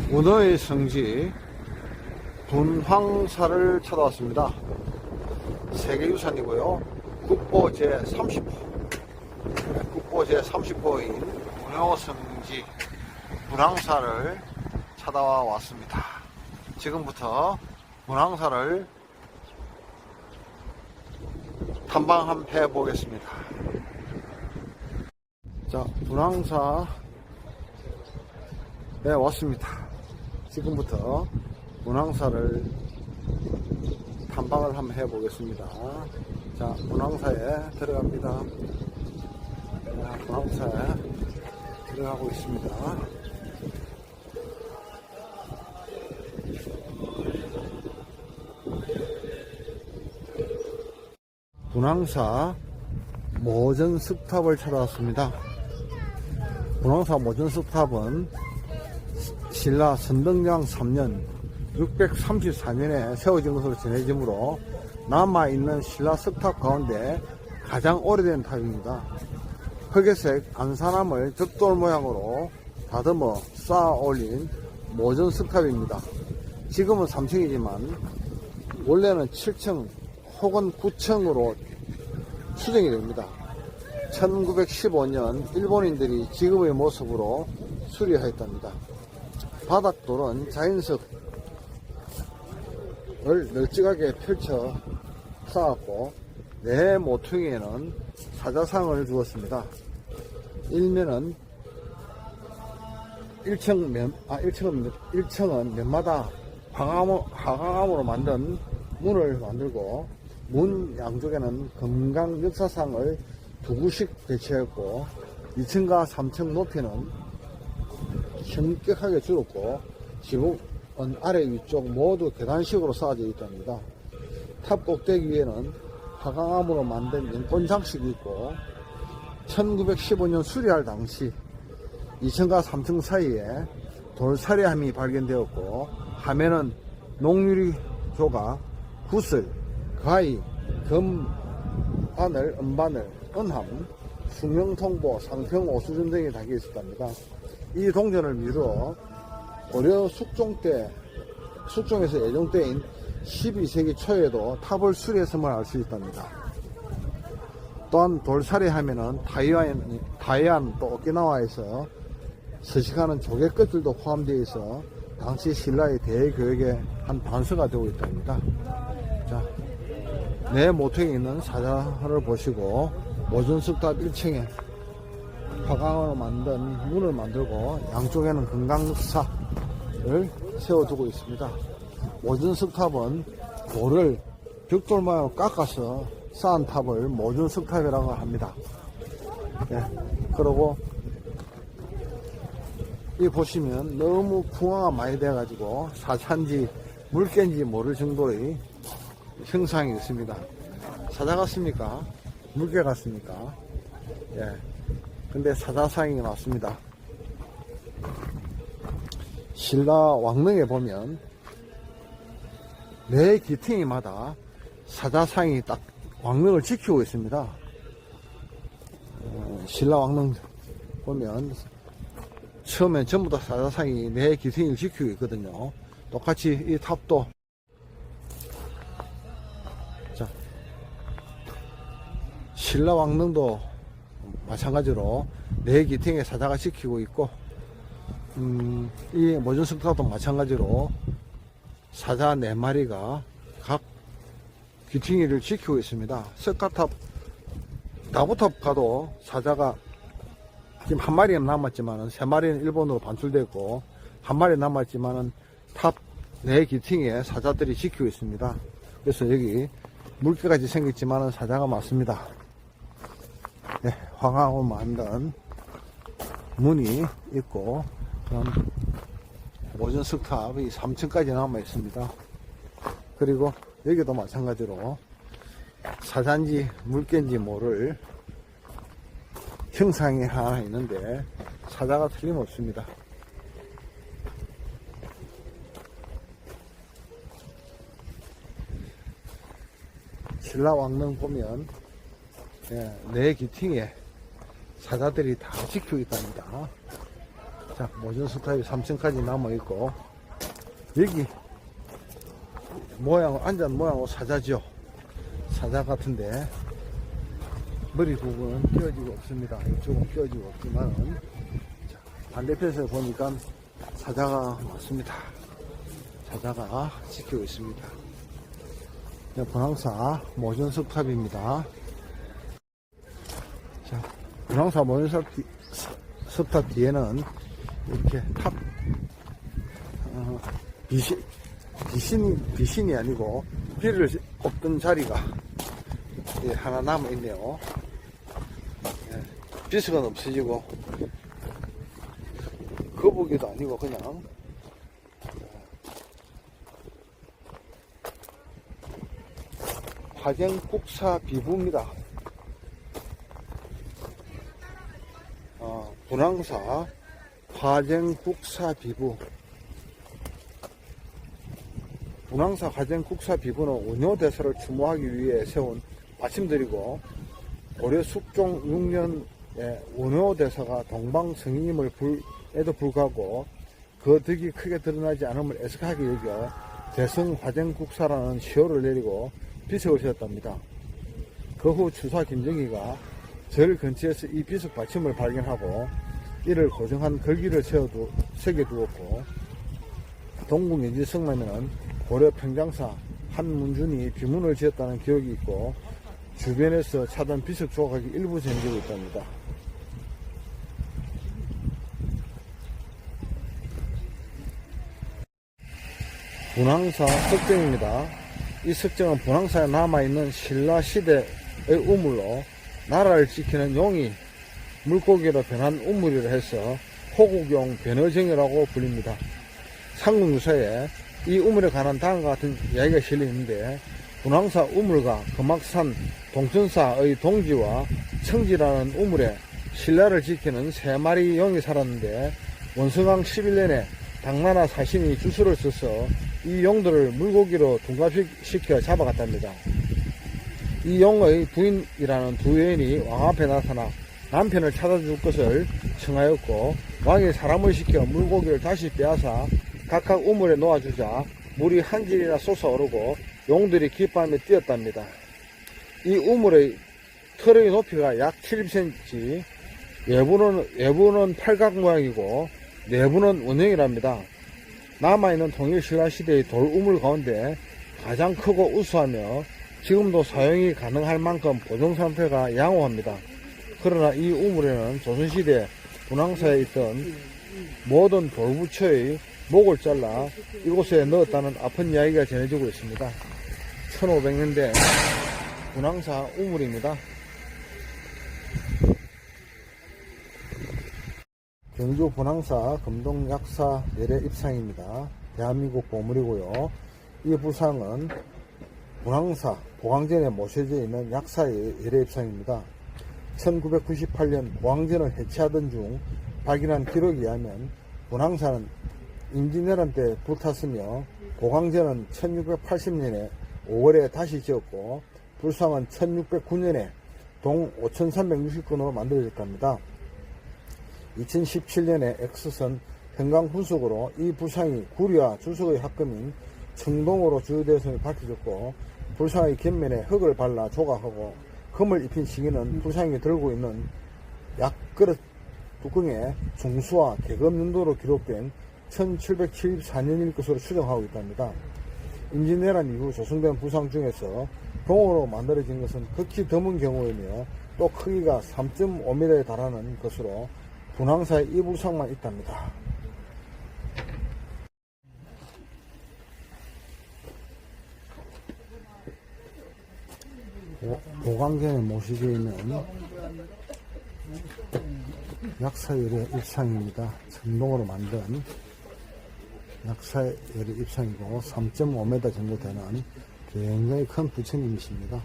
문어의 성지 분황사를 찾아왔습니다. 세계유산이고요. 국보 제30호 국보 제30호인 문어성지 분황사를 찾아와 왔습니다. 지금부터 분황사를 탐방 한번 해보겠습니다. 자, 분황사에 왔습니다. 지금부터 분황사를 탐방을 한번 해보겠습니다. 자, 분황사에 들어갑니다. 자, 분황사에 들어가고 있습니다. 분황사 모전석탑을 찾아왔습니다. 분황사 모전석탑은 신라 선덕여왕 3년 634년에 세워진 것으로 전해지므로 남아있는 신라 석탑 가운데 가장 오래된 탑입니다. 흑의색 안산암을 벽돌 모양으로 다듬어 쌓아 올린 모전석탑입니다. 지금은 3층이지만 원래는 7층 혹은 9층으로 수정이 됩니다. 1915년 일본인들이 지금의 모습으로 수리하였답니다. 바닥돌은 자연석을 널찍하게 펼쳐 쌓았고 네 모퉁이에는 사자상을 주었습니다. 일면은 1층은 면마다 화강암으로 만든 문을 만들고 문 양쪽에는 금강 역사상을 두 구씩 배치했고 2층과 3층 높이는 현격하게 줄었고 지붕은 아래 위쪽 모두 계단식으로 쌓아져 있답니다. 탑 꼭대기 위에는 화강암으로 만든 연꽃 장식이 있고 1915년 수리할 당시 2층과 3층 사이에 돌사리함이 발견되었고 하면은 녹유리 조각, 구슬, 가위, 금, 바늘, 은바늘, 은함, 숭명통보, 상평, 오수준 등이 담겨 있었답니다. 이 동전을 미루어 고려 숙종에서 예종 때인 12세기 초에도 탑을 수리했음을 알 수 있답니다. 또한 돌사리 하면은 타이완 또 오키나와에서 서식하는 조개 끝들도 포함되어 있어 당시 신라의 대교역의 한 단서가 되고 있답니다. 자, 내 모퉁이에 있는 사자를 보시고 모전석탑 1층에 화강으로 만든 문을 만들고 양쪽에는 금강사를 세워두고 있습니다. 모전석탑은 돌을 벽돌 모양으로 깎아서 쌓은 탑을 모전석탑이라고 합니다. 예, 그리고 이 보시면 너무 풍화가 많이 돼 가지고 사자인지 물개인지 모를 정도의 형상이 있습니다. 사자 같습니까? 물개 같습니까? 예. 근데 사자상이 나왔습니다. 신라 왕릉에 보면 매 기퉁이마다 사자상이 딱 왕릉을 지키고 있습니다. 신라 왕릉 보면 처음엔 전부 다 사자상이 매 기퉁이를 지키고 있거든요. 똑같이 이 탑도 자, 신라 왕릉도 마찬가지로 네 기퉁에 사자가 지키고 있고 이 모전석탑도 마찬가지로 사자 4마리가 각 귀퉁이를 지키고 있습니다. 석가탑, 나무탑 가도 사자가 지금 한 마리는 남았지만은 3마리는 일본으로 반출됐고 한 마리 남았지만은 탑 4기퉁이에 사자들이 지키고 있습니다. 그래서 여기 물개같이 생겼지만은 사자가 맞습니다. 네, 화강으로 만든 문이 있고 모전석탑이 3층까지 남아 있습니다. 그리고 여기도 마찬가지로 사자인지 물개인지 모를 형상이 하나 있는데 사자가 틀림없습니다. 신라 왕릉 보면 네 기퉁에 사자들이 다 지키고 있답니다. 자, 모전 스탑이 3층까지 남아있고, 여기, 앉은 모양은 사자죠. 사자 같은데, 머리 부분은 끼워지고 없습니다. 이쪽은 끼워지고 없지만은, 자, 반대편에서 보니까 사자가 맞습니다. 사자가 지키고 있습니다. 분황사 모전 석탑입니다. 자, 분황사 모전 석탑 뒤에는 이렇게 탑, 비신이 아니고 비를 엎던 자리가 하나 남아있네요. 비석은 없어지고, 거북이도 아니고 그냥 화쟁국사 비부입니다. 분황사 화쟁국사 비부. 분황사 화쟁국사 비부는 원효대사를 추모하기 위해 세운 받침들이고, 고려 숙종 6년에 원효대사가 동방성임을 에도 불구하고 그 덕이 크게 드러나지 않음을 애석하게 여겨 대성 화쟁국사라는 시호를 내리고 비석을 세웠답니다. 그 후 추사 김정희가 절 근처에서 이 비석 받침을 발견하고 이를 고정한 걸기를 새겨두었고, 동궁연지 성남에는 고려 평장사 한문준이 비문을 지었다는 기록이 있고, 주변에서 찾은 비석 조각이 일부 전해지고 있답니다. 분황사 석정입니다. 이 석정은 분황사에 남아있는 신라시대의 우물로 나라를 지키는 용이 물고기로 변한 우물이라 해서 호국용 변어정이라고 불립니다. 삼국유사에 이 우물에 관한 다음과 같은 이야기가 실려 있는데, 분황사 우물과 금악산 동천사의 동지와 청지라는 우물에 신라를 지키는 3마리 용이 살았는데, 원성왕 11년에 당나라 사신이 주술을 써서 이 용들을 물고기로 둔갑시켜 잡아갔답니다. 이 용의 부인이라는 두 여인이 왕 앞에 나타나 남편을 찾아줄 것을 청하였고, 왕이 사람을 시켜 물고기를 다시 빼앗아 각각 우물에 놓아주자 물이 한 질이나 솟아오르고 용들이 기뻐하며 뛰었답니다. 이 우물의 털의 높이가 약 70cm, 외부는 팔각 모양이고 내부는 원형이랍니다. 남아있는 통일신라시대의 돌우물 가운데 가장 크고 우수하며 지금도 사용이 가능할 만큼 보존상태가 양호합니다. 그러나 이 우물에는 조선시대 분황사에 있던 모든 돌부처의 목을 잘라 이곳에 넣었다는 아픈 이야기가 전해지고 있습니다. 1500년대 분황사 우물입니다. 경주 분황사 금동약사 열애 입상입니다. 대한민국 보물이고요. 이 부상은 분황사 보강전에 모셔져 있는 약사의 열애 입상입니다. 1998년 보강전을 해체하던 중 발견한 기록에 의하면 분황사는 임진왜란 때 불탔으며, 보강전은 1680년에 5월에 다시 지었고, 불상은 1609년에 동 5369건으로 만들어졌답니다. 2017년에 X선 현강분석으로 이 불상이 구리와 주석의 합금인 청동으로 주요되었음이 밝혀졌고, 불상의 곁면에 흙을 발라 조각하고 금을 입힌 시기는 불상이 들고 있는 약그릇 뚜껑에 중수와 계급 연도로 기록된 1774년일 것으로 추정하고 있답니다. 임진왜란 이후 조성된 부상 중에서 동으로 만들어진 것은 극히 드문 경우이며, 또 크기가 3.5m에 달하는 것으로 분황사에 이 부상만 있답니다. 보강전에 모시고 있는 약사열의 입상입니다. 청동으로 만든 약사열의 입상이고 3.5m 정도 되는 굉장히 큰 부처님이십니다.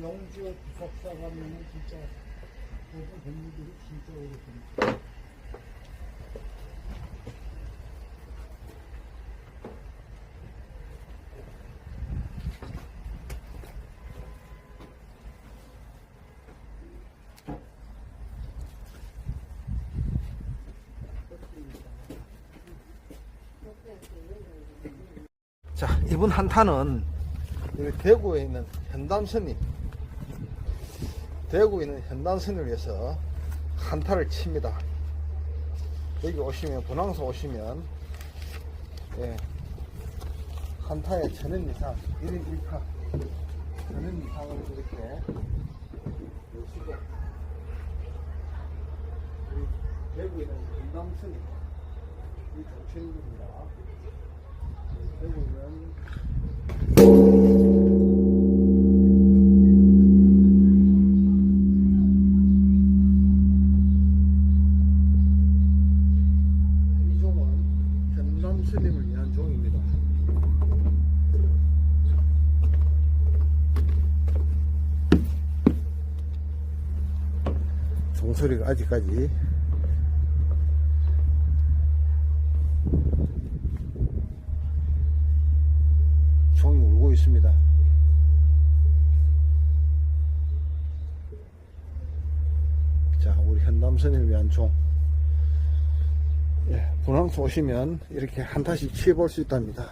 영지의 부석사 가면은 진짜 모든 건물들이 진짜 오래됩니다. 자, 이번 한타는 여기 대구에 있는 현담선임, 대구에 있는 현담선을 위해서 한타를 칩니다. 여기 오시면, 분황소 오시면, 예, 한타에 1000원 이상, 1인 1타, 1000원 이상을 이렇게, 수도, 대구에 있는 현담선임, 이 정치인입니다. 대구는 이 종은 현담 스님을 위한 종입니다. 종소리가 아직까지 종이 울고 있습니다. 자, 우리 현담선을 위한 종. 예, 분황소 오시면 이렇게 한타씩 취해볼 수 있답니다.